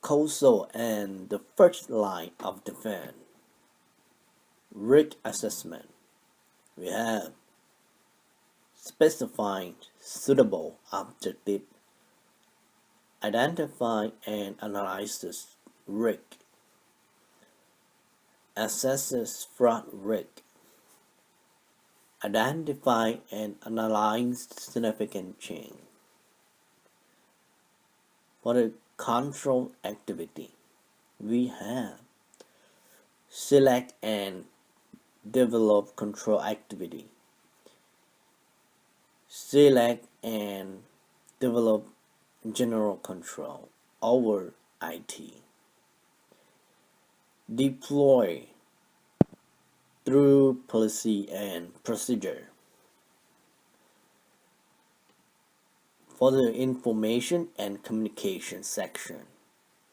COSO and the first line of defense. Risk assessment. We have specifying suitable objective, identify and analyzes risk, assesses fraud risk, identify and analyze significant change. For the control activity, we have select and develop control activity, select and develop general control over IT, deploy through policy and procedure. For the information and communication section,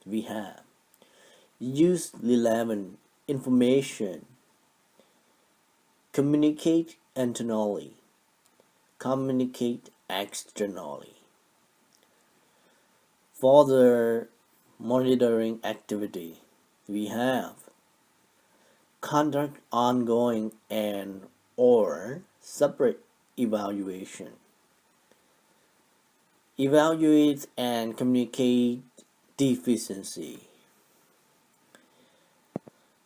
we have use relevant information, communicate internally, communicate externally. For the monitoring activity, we have conduct ongoing and or separate evaluation, evaluate and communicate deficiency.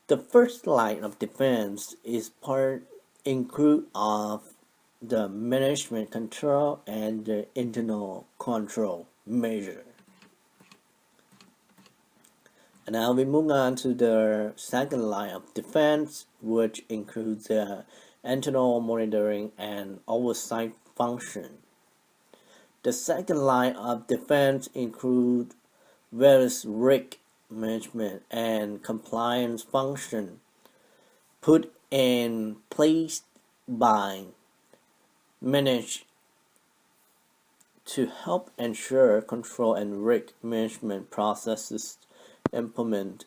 The first line of defense is part include of the management control and the internal control measure. And now we move on to the second line of defense, which includes the internal monitoring and oversight function. The second line of defense includes various risk management and compliance function put in place by manage to help ensure control and risk management processes implemented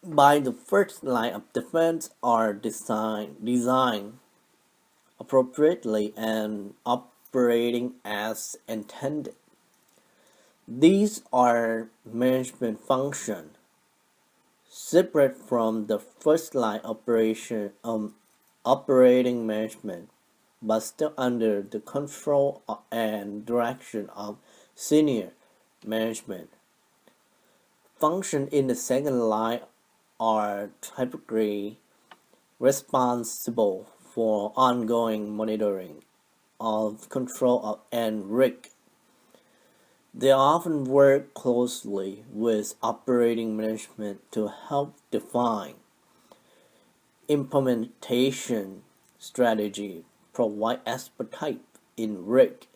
by the first line of defense are designed appropriately and operating as intended. These are management functions separate from the first line operating management, but still under the control and direction of senior management. Functions in the second line are typically responsible for ongoing monitoring of control and risk. They often work closely with operating management to help define implementation strategy, provide expertise in risk,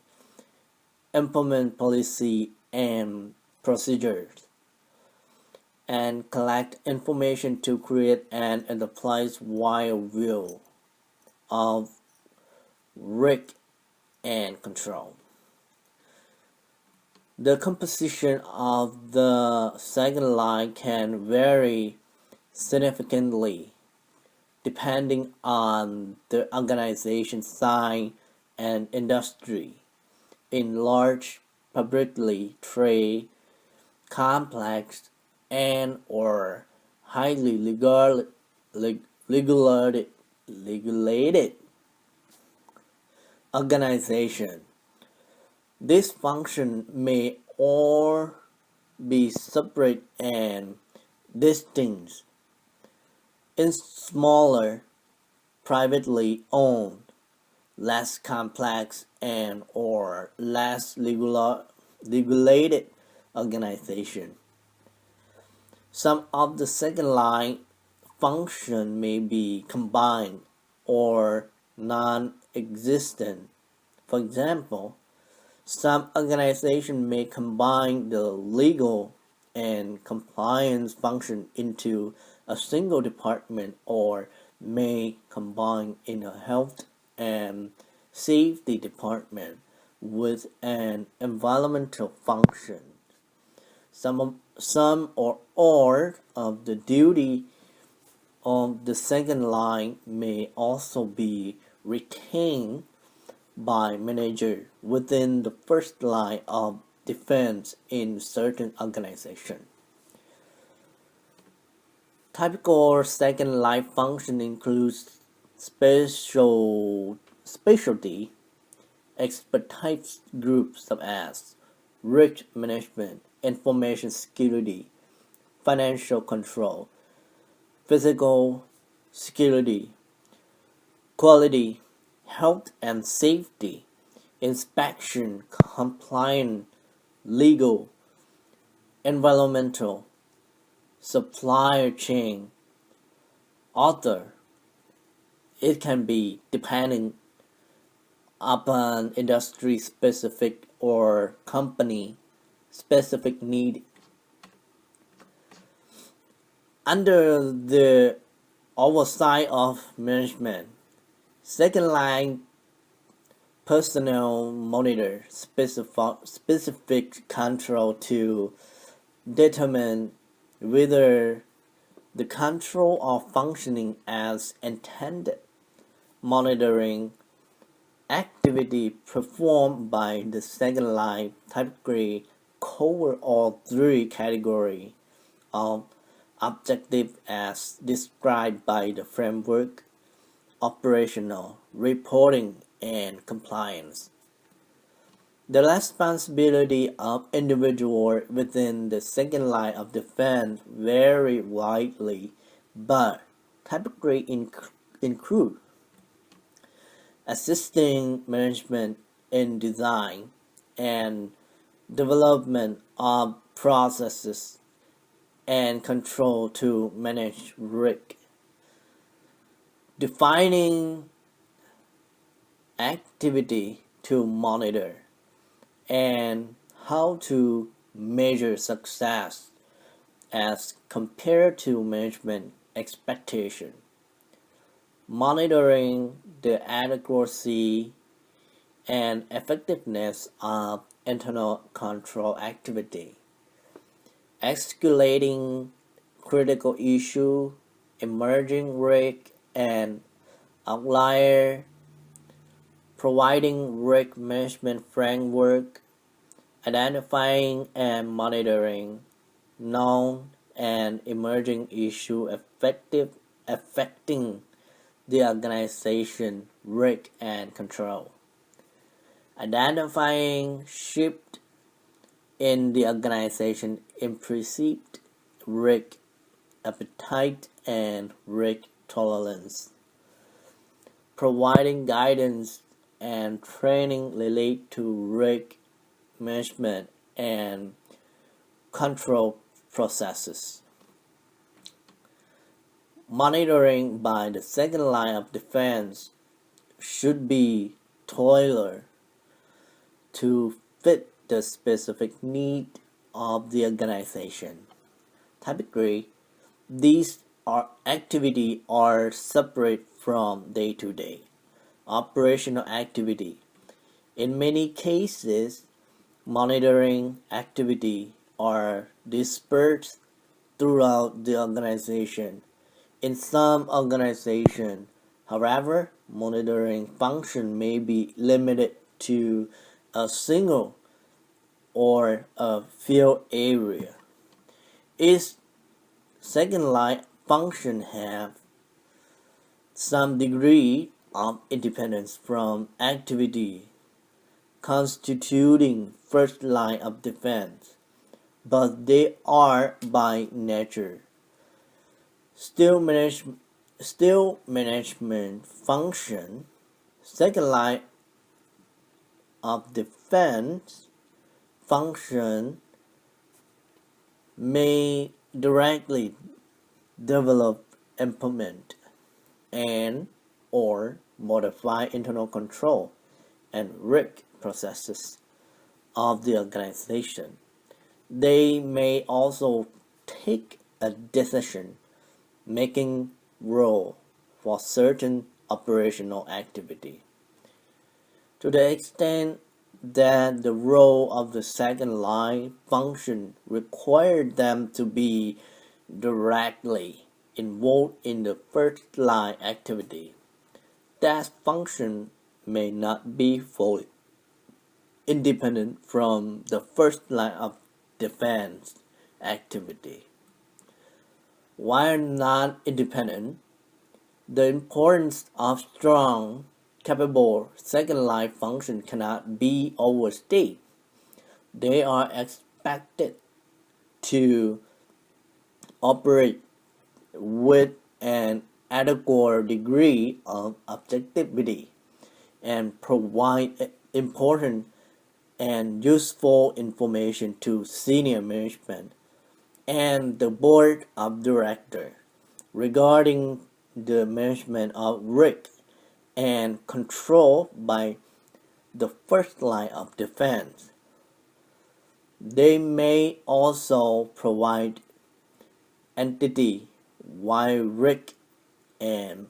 implement policy and procedures, and collect information to create an enterprise-wide view of risk and control. The composition of the second line can vary significantly depending on the organization size and industry. In large, publicly traded, complex, and or highly regulated organization, this function may or be separate and distinct. In smaller, privately owned, less complex and or less regulated organization, some of the second line function may be combined or non-existent. For example, some organizations may combine the legal and compliance function into a single department or may combine in a health and safety department with an environmental function. Some or all of the duty of the second line may also be retained by manager within the first line of defense in certain organizations. Typical second line function includes specialty expertise groups such as risk management, information security, financial control, physical security, quality, health and safety, inspection, compliance, legal, environmental, supply chain, author. It can be depending upon industry specific or company specific need. Under the oversight of management, second line personnel monitor specific control to determine whether the control are functioning as intended. Monitoring activity performed by the second line typically cover all three categories of objective as described by the framework: operational, reporting, and compliance. The responsibility of individuals within the second line of defense vary widely, but typically include assisting management in design and development of processes and control to manage risk, defining activity to monitor, and how to measure success as compared to management expectation, monitoring the adequacy and effectiveness of internal control activity, escalating critical issue, emerging risk and outlier, providing risk management framework, identifying and monitoring known and emerging issue affecting the organization risk and control, identifying shift in the organization implicit risk appetite and risk tolerance, providing guidance and training related to risk management and control processes. Monitoring by the second line of defense should be tailored to fit the specific need of the organization. Typically, these activities are separate from day-to-day operational activity. In many cases, monitoring activity are dispersed throughout the organization. In some organizations, however, monitoring function may be limited to a single or a field area. Its second line function have some degree of independence from activity constituting first line of defense, but they are by nature still management function. Second line of defense function may directly develop, implement, and or modify internal control and risk processes of the organization. They may also take a decision making role for certain operational activity. To the extent that the role of the second line function required them to be directly involved in the first line activity, that function may not be fully independent from the first line of defense activity. While not independent, the importance of strong, capable second line function cannot be overstated. They are expected to operate with an adequate degree of objectivity and provide important and useful information to senior management and the board of directors regarding the management of risk and control by the first line of defense. They may also provide entity-wide risk and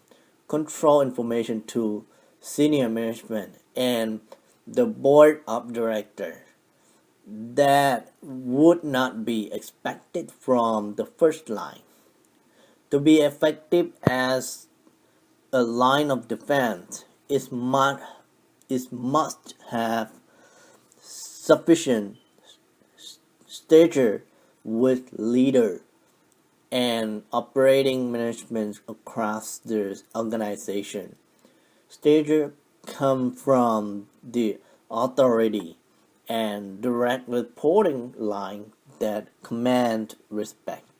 control information to senior management and the board of directors that would not be expected from the first line. To be effective as a line of defense, it must have sufficient stature with leader and operating management across the organization. Stature come from the authority and direct reporting line that command respect.